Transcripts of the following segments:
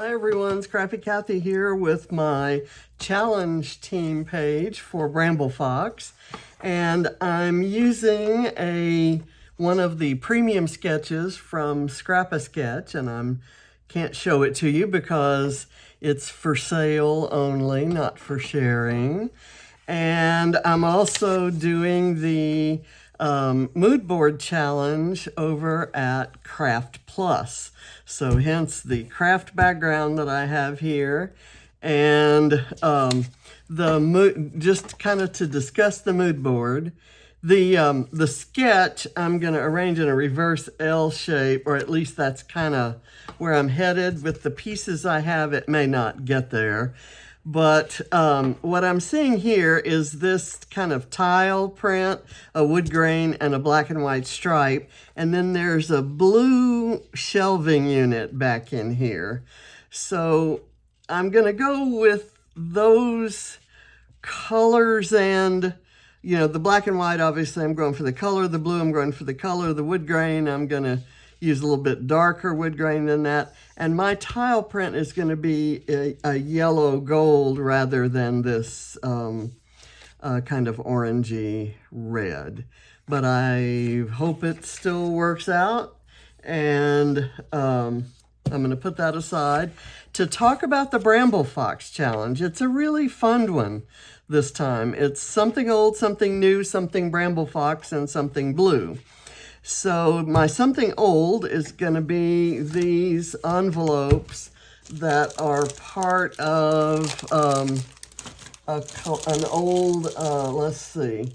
Hi everyone, it's Crafty Kathy here with my challenge team page for Bramble Fox, and I'm using one of the premium sketches from Scrap-A-Sketch, and I can't show it to you because it's for sale only, not for sharing. And I'm also doing the mood board challenge over at Kraft Plus. So hence the Kraft background that I have here. And just kind of to discuss the mood board, the sketch I'm going to arrange in a reverse L shape, or at least that's kind of where I'm headed. With the pieces I have, it may not get there. But what I'm seeing here is this kind of tile print, a wood grain, and a black and white stripe. And then there's a blue shelving unit back in here. So I'm going to go with those colors and, the black and white, obviously, I'm going for the color. The blue, I'm going for the color. The wood grain, I'm going to use a little bit darker wood grain than that. And my tile print is going to be a yellow gold rather than this kind of orangey red. But I hope it still works out. And I'm going to put that aside to talk about the Bramble Fox challenge. It's a really fun one this time. It's something old, something new, something Bramble Fox, and something blue. So my something old is going to be these envelopes that are part of an old, let's see,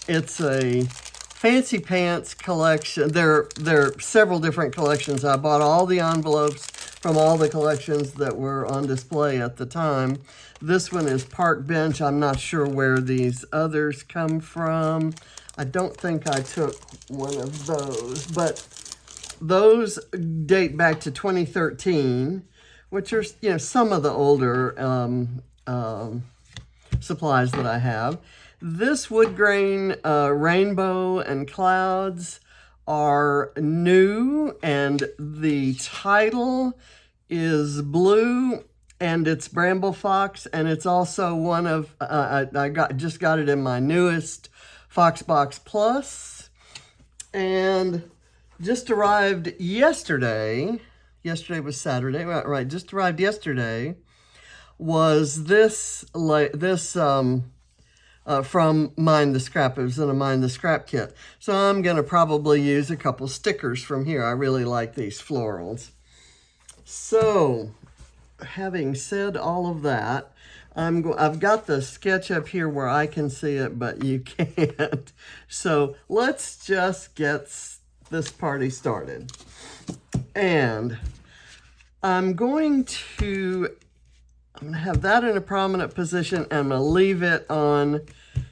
it's a Fancy Pants collection. There are several different collections. I bought all the envelopes from all the collections that were on display at the time. This one is Park Bench. I'm not sure where these others come from. I don't think I took one of those, but those date back to 2013, which are, some of the older supplies that I have. This wood grain rainbow and clouds are new, and the title is blue, and it's Bramble Fox, and it's also one of, just got it in my newest Fox Box Plus, and just arrived yesterday. Yesterday was Saturday, right? Just arrived yesterday. Was this from Mind the Scrap? It was in a Mind the Scrap kit. So I'm going to probably use a couple stickers from here. I really like these florals. So, having said all of that, I've got the sketch up here where I can see it, but you can't. So let's just get this party started. And I'm going to have that in a prominent position, and I'm going to leave it on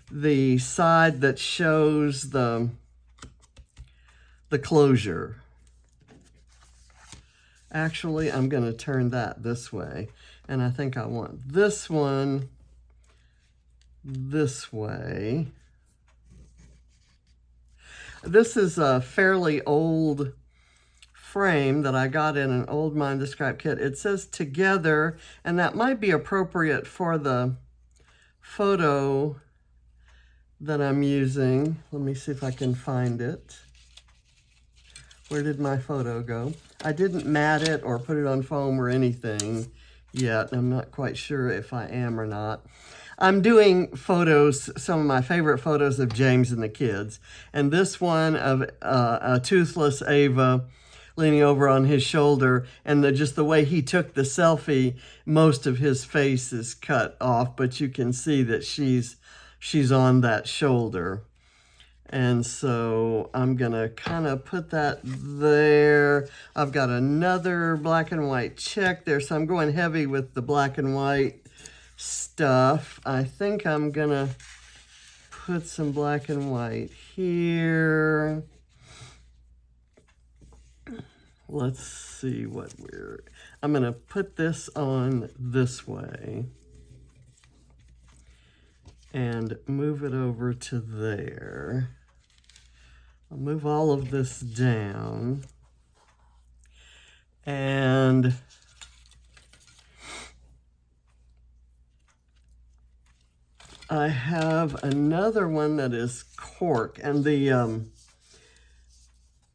the side that shows the closure. Actually, I'm going to turn that this way. And I think I want this one this way. This is a fairly old frame that I got in an old Mind the Scrap kit. It says together, and that might be appropriate for the photo that I'm using. Let me see if I can find it. Where did my photo go? I didn't mat it or put it on foam or anything yet. I'm not quite sure if I am or not. I'm doing photos, some of my favorite photos of James and the kids. And this one of a toothless Ava leaning over on his shoulder, and just the way he took the selfie, most of his face is cut off, but you can see that she's on that shoulder. And so I'm going to kind of put that there. I've got another black and white check there, so I'm going heavy with the black and white stuff. I think I'm going to put some black and white here. Let's see what I'm going to put this on this way and move it over to there. I'll move all of this down, and I have another one that is cork, and the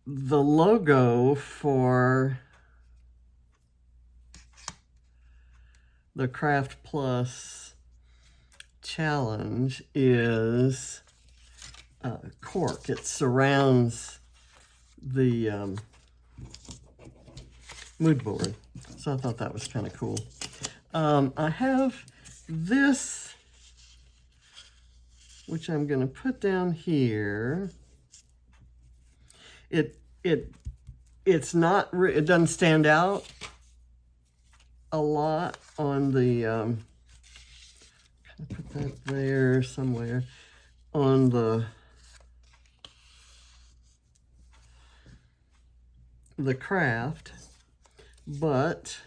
logo for the Kraft Plus challenge is cork. It surrounds the mood board, so I thought that was kind of cool. I have this, which I'm going to put down here. It's not, it doesn't stand out a lot on the, put that there somewhere on the Kraft, but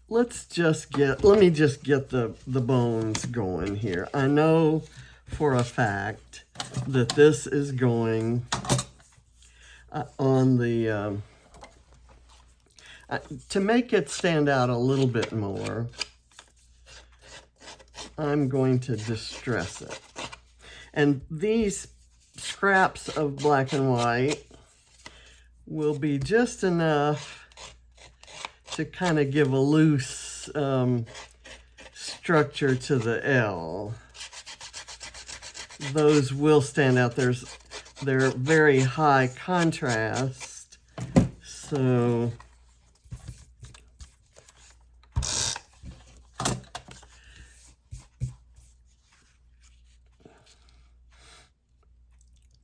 let me just get the bones going here. I know for a fact that this is going on the, to make it stand out a little bit more, I'm going to distress it. And these scraps of black and white will be just enough to kind of give a loose structure to the L. Those will stand out. They're very high contrast, so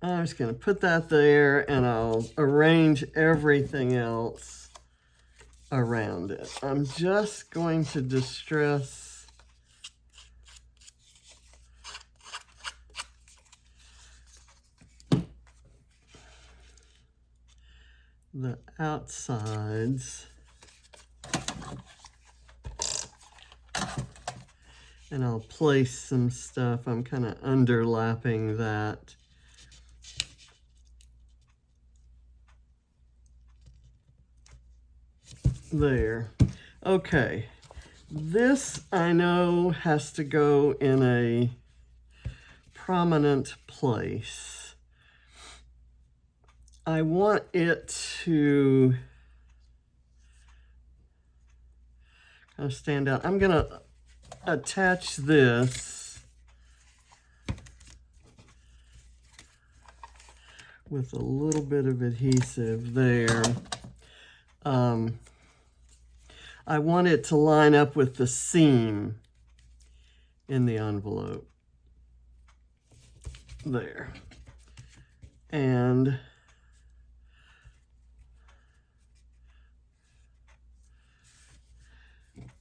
I'm just going to put that there, and I'll arrange everything else around it. I'm just going to distress the outsides, and I'll place some stuff. I'm kind of underlapping that. There. Okay. This, I know, has to go in a prominent place. I want it to kind of stand out. I'm going to attach this with a little bit of adhesive there. I want it to line up with the seam in the envelope. There. And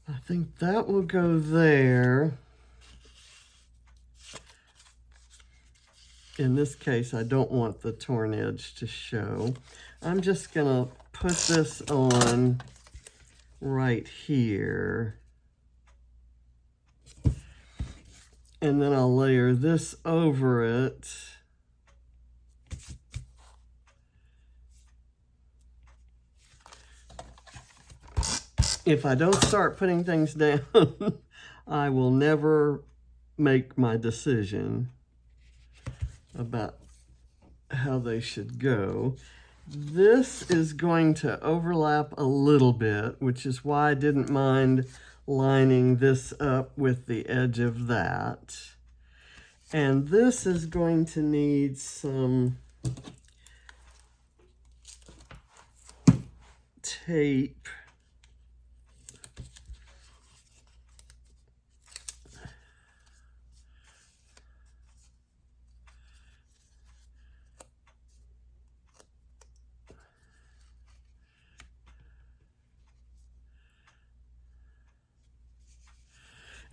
I think that will go there. In this case, I don't want the torn edge to show. I'm just going to put this on right here. And then I'll layer this over it. If I don't start putting things down, I will never make my decision about how they should go. This is going to overlap a little bit, which is why I didn't mind lining this up with the edge of that. And this is going to need some tape.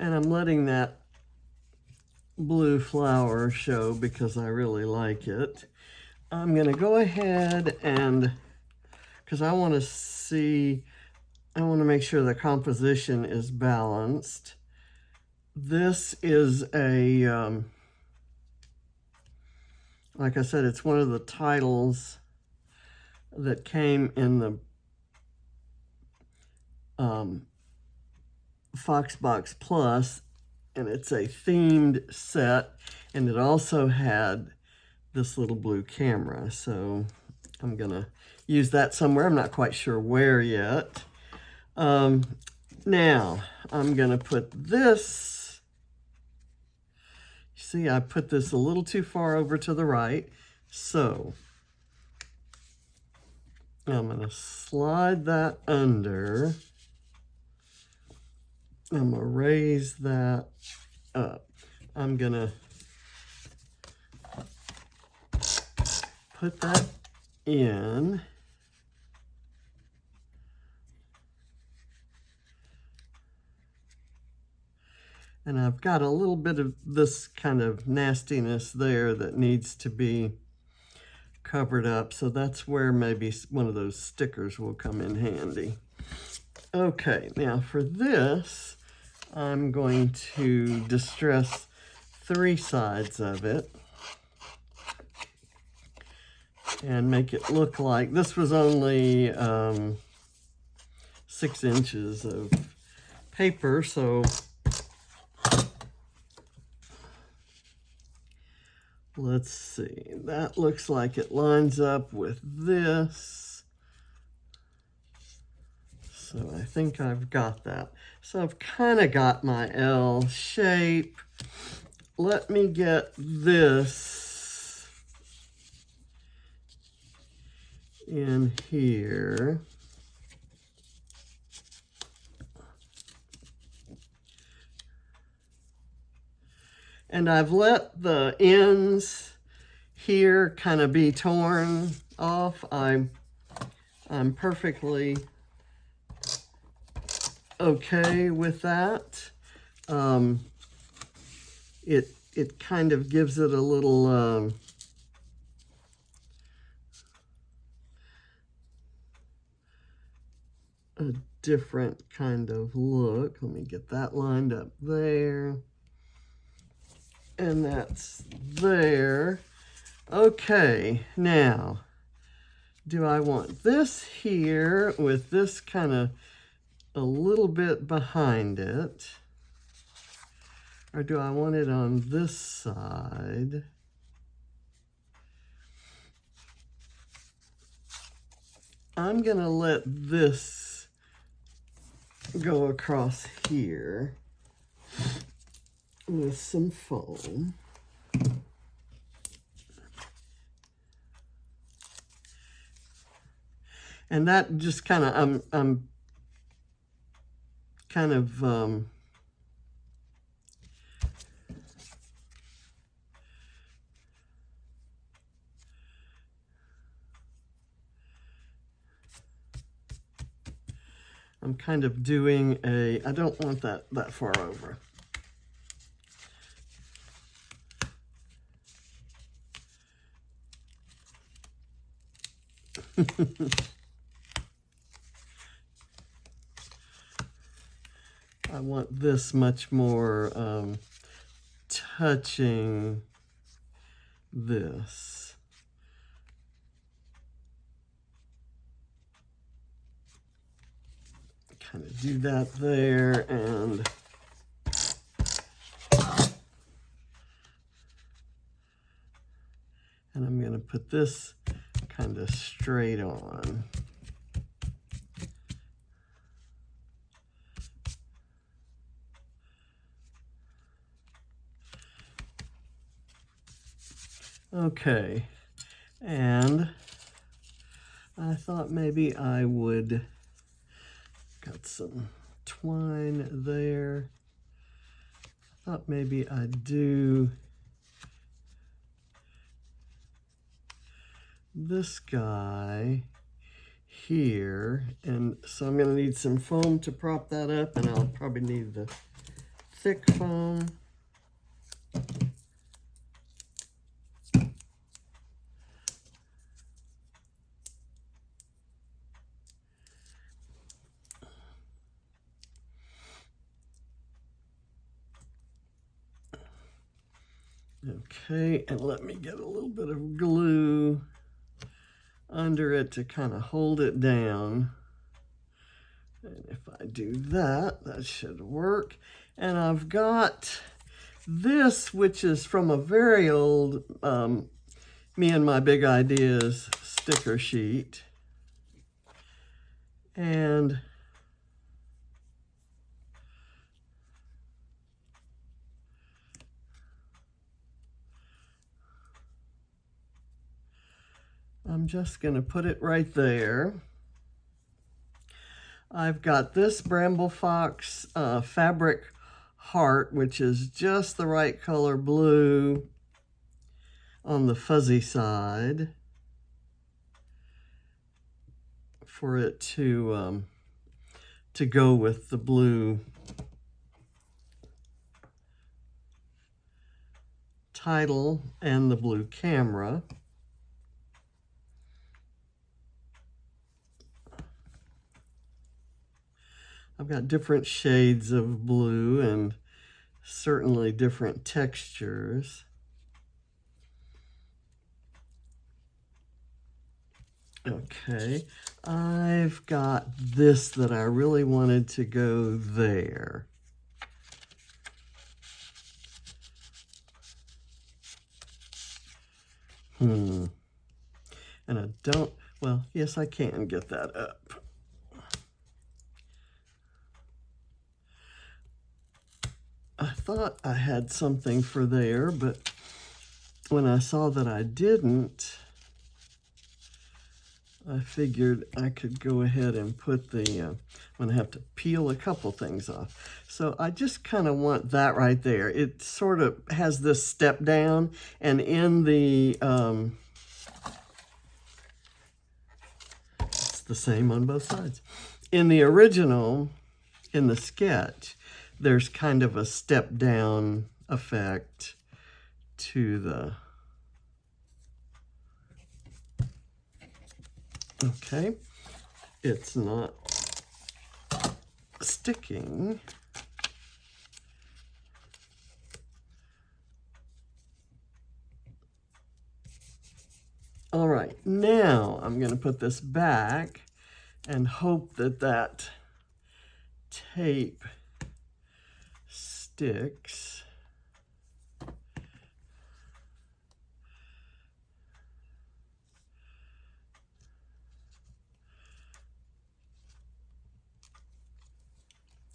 And I'm letting that blue flower show because I really like it. I'm going to go ahead and, because I want to make sure the composition is balanced. This is a, like I said, it's one of the titles that came in the Fox Box Plus, and it's a themed set, and it also had this little blue camera. So I'm gonna use that somewhere. I'm not quite sure where yet. Now I'm gonna put this, see, I put this a little too far over to the right, so I'm gonna slide that under. I'm gonna raise that up. I'm gonna put that in. And I've got a little bit of this kind of nastiness there that needs to be covered up. So that's where maybe one of those stickers will come in handy. Okay, now for this, I'm going to distress 3 sides of it and make it look like this was only 6 inches of paper. So let's see, that looks like it lines up with this. So I think I've got that. So I've kind of got my L shape. Let me get this in here. And I've let the ends here kind of be torn off. I'm perfectly okay with that. It kind of gives it a little a different kind of look. Let me get that lined up there. And that's there. Okay, now, do I want this here with this kind of a little bit behind it? Or do I want it on this side? I'm gonna let this go across here with some foam. And that just kind of, I'm kind of, I'm kind of doing a, I don't want that far over. I want this much more touching this. Kind of do that there, and I'm going to put this kind of straight on. Okay, and I thought maybe I would, got some twine there. I thought maybe I'd do this guy here, and so I'm going to need some foam to prop that up, and I'll probably need the thick foam. Okay, and let me get a little bit of glue under it to kind of hold it down. And if I do that, that should work. And I've got this, which is from a very old Me and My Big Ideas sticker sheet. And I'm just going to put it right there. I've got this Bramble Fox fabric heart, which is just the right color blue on the fuzzy side for it to go with the blue title and the blue camera. I've got different shades of blue and certainly different textures. Okay, I've got this that I really wanted to go there. And I don't, well, yes, I can get that up. I thought I had something for there, but when I saw that I didn't, I figured I could go ahead and put the, I'm going to have to peel a couple things off. So I just kind of want that right there. It sort of has this step down, and in the, it's the same on both sides. In the original, in the sketch, there's kind of a step down effect to the, okay, it's not sticking. All right, now I'm going to put this back and hope that that tape sticks.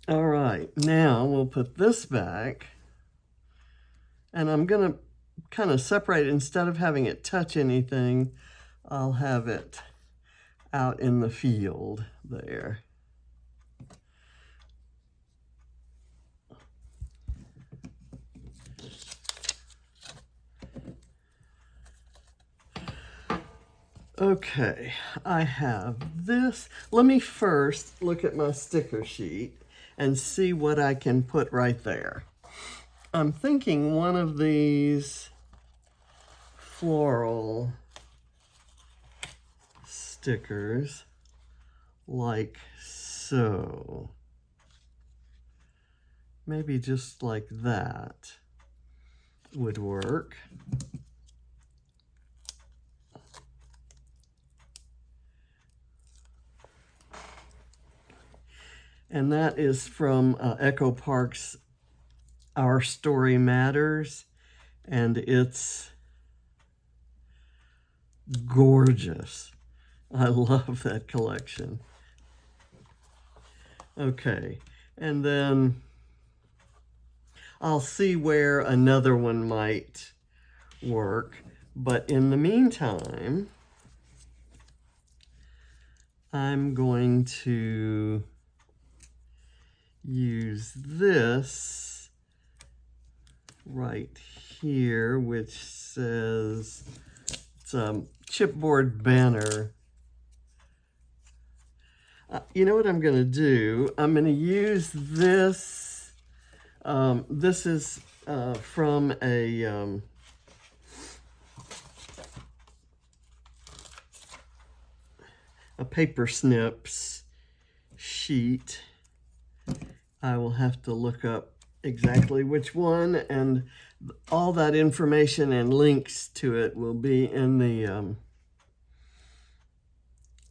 All right, now we'll put this back, and I'm going to kind of separate it. Instead of having it touch anything, I'll have it out in the field there. Okay, I have this. Let me first look at my sticker sheet and see what I can put right there. I'm thinking one of these floral stickers, like so. Maybe just like that would work. And that is from Echo Park's Our Story Matters, and it's gorgeous. I love that collection. Okay, and then I'll see where another one might work, but in the meantime, I'm going to use this right here, which says it's a chipboard banner. You know what I'm going to do? I'm going to use this. This is from a paper snips sheet. I will have to look up exactly which one, and all that information and links to it will be in the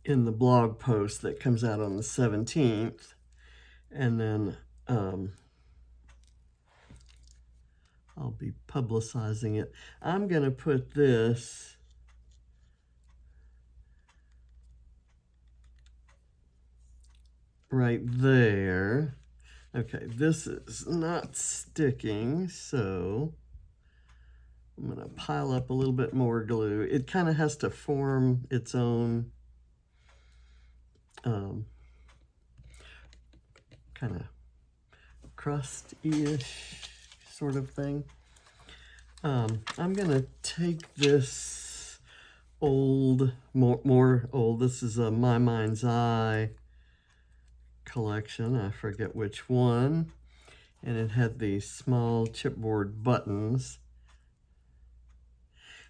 in the blog post that comes out on the 17th. And then I'll be publicizing it. I'm going to put this right there. Okay, this is not sticking, so I'm going to pile up a little bit more glue. It kind of has to form its own kind of crust-ish sort of thing. I'm going to take this old, more old, this is a My Mind's Eye collection, I forget which one, and it had these small chipboard buttons,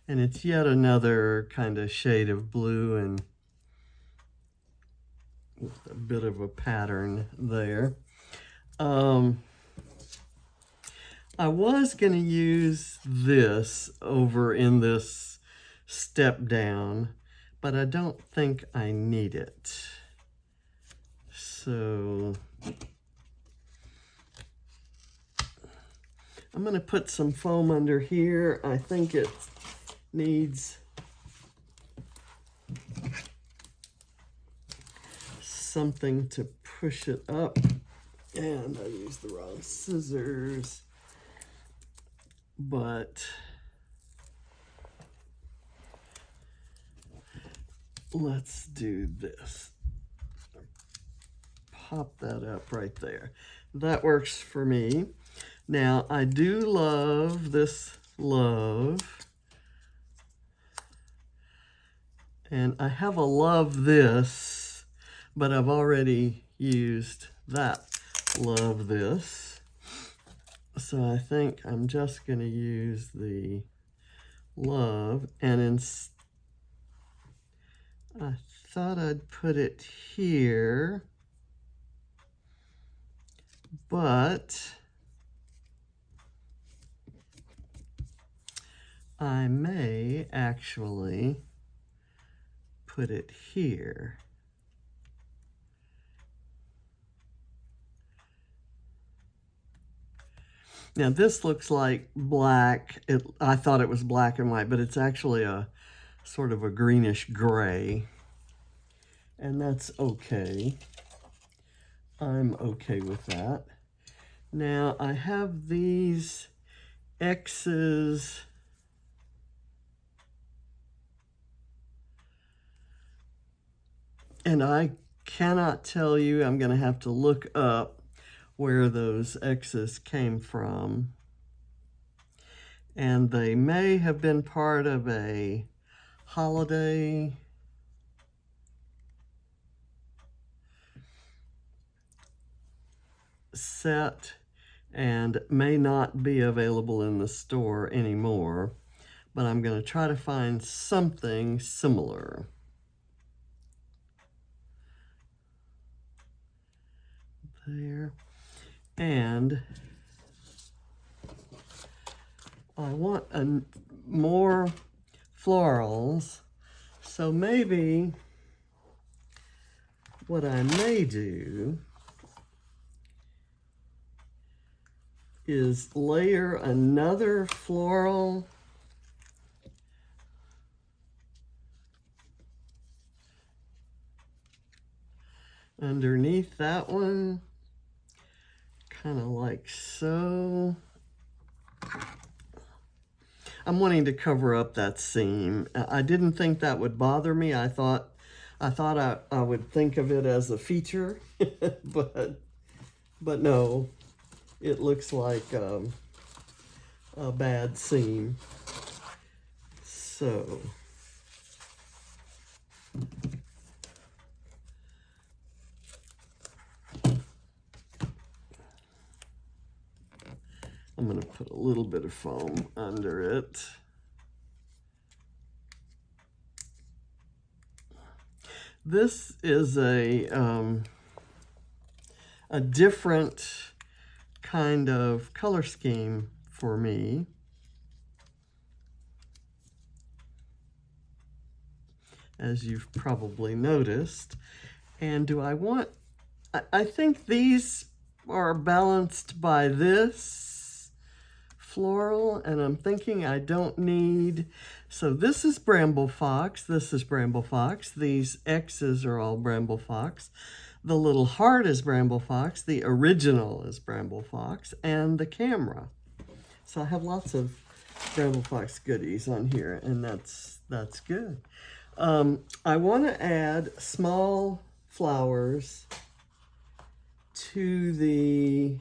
and it's yet another kind of shade of blue and with a bit of a pattern there. I was going to use this over in this step down, but I don't think I need it. So I'm going to put some foam under here. I think it needs something to push it up. And I used the wrong scissors. But let's do this. Pop that up right there. That works for me. Now, I do love this love. And I have a love this, but I've already used that love this. So I think I'm just going to use the love, and I thought I'd put it here, but I may actually put it here. Now this looks like black. I thought it was black and white, but it's actually a sort of a greenish gray. And that's okay. I'm okay with that. Now I have these X's and I cannot tell you. I'm going to have to look up where those X's came from. And they may have been part of a holiday set and may not be available in the store anymore, but I'm going to try to find something similar. There. And I want more florals, so maybe what I may do is layer another floral underneath that one, kind of like so. I'm wanting to cover up that seam. I didn't think that would bother me. I thought I would think of it as a feature, but no, it looks like a bad seam. So I'm going to put a little bit of foam under it. This is a different kind of color scheme for me. as you've probably noticed. And do I want, I think these are balanced by this floral, and I'm thinking I don't need, so this is Bramble Fox, this is Bramble Fox, these X's are all Bramble Fox, the little heart is Bramble Fox, the original is Bramble Fox, and the camera. So I have lots of Bramble Fox goodies on here, and that's good. I want to add small flowers to these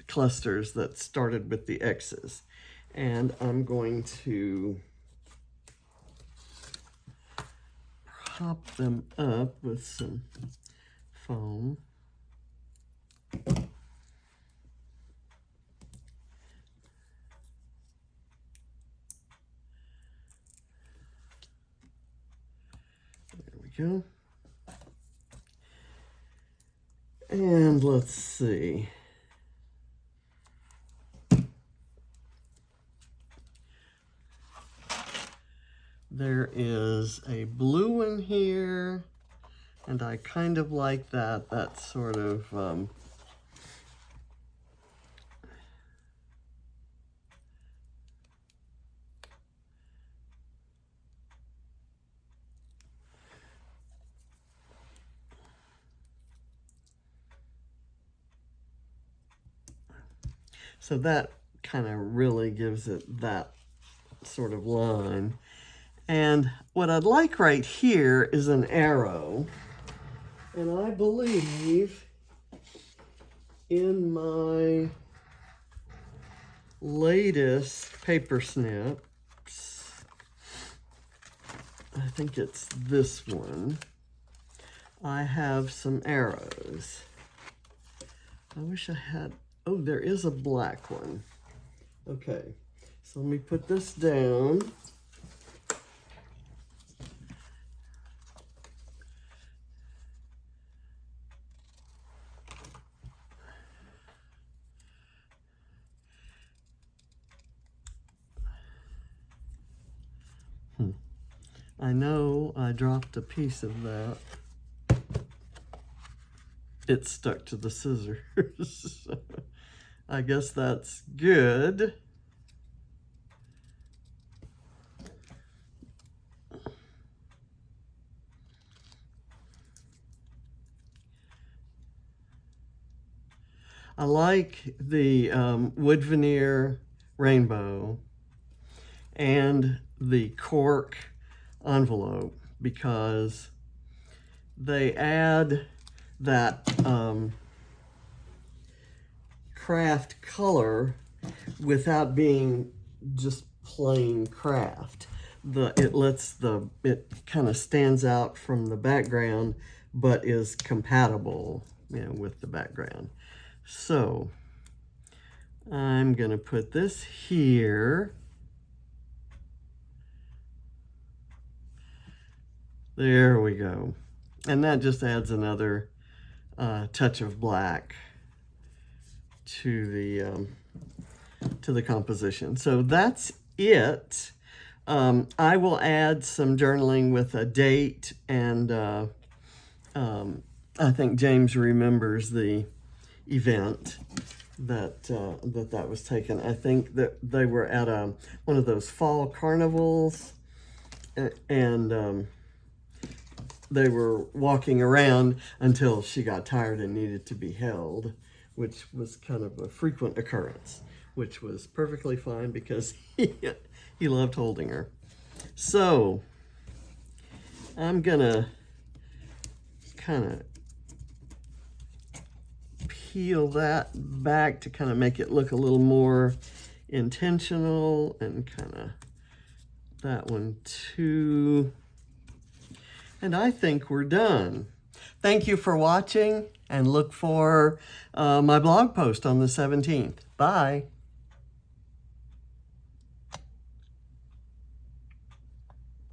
clusters that started with the X's, and I'm going to prop them up with some foam. There we go. And let's see. There is a blue one here, and I kind of like that. That's sort of so that kind of really gives it that sort of line. And what I'd like right here is an arrow. And I believe in my latest paper snips, I think it's this one, I have some arrows. I wish I had, oh, there is a black one. Okay, so let me put this down. I know I dropped a piece of that. It stuck to the scissors. I guess that's good. I like the wood veneer rainbow and the cork envelope because they add that Kraft color without being just plain Kraft. It kind of stands out from the background, but is compatible, with the background. So I'm gonna put this here. There we go. And that just adds another touch of black to the composition. So that's it. I will add some journaling with a date, and I think James remembers the event that was taken. I think that they were at one of those fall carnivals, and they were walking around until she got tired and needed to be held, which was kind of a frequent occurrence, which was perfectly fine because he loved holding her. So I'm gonna kind of peel that back to kind of make it look a little more intentional, and kind of that one too. And I think we're done. Thank you for watching, and look for my blog post on the 17th. Bye.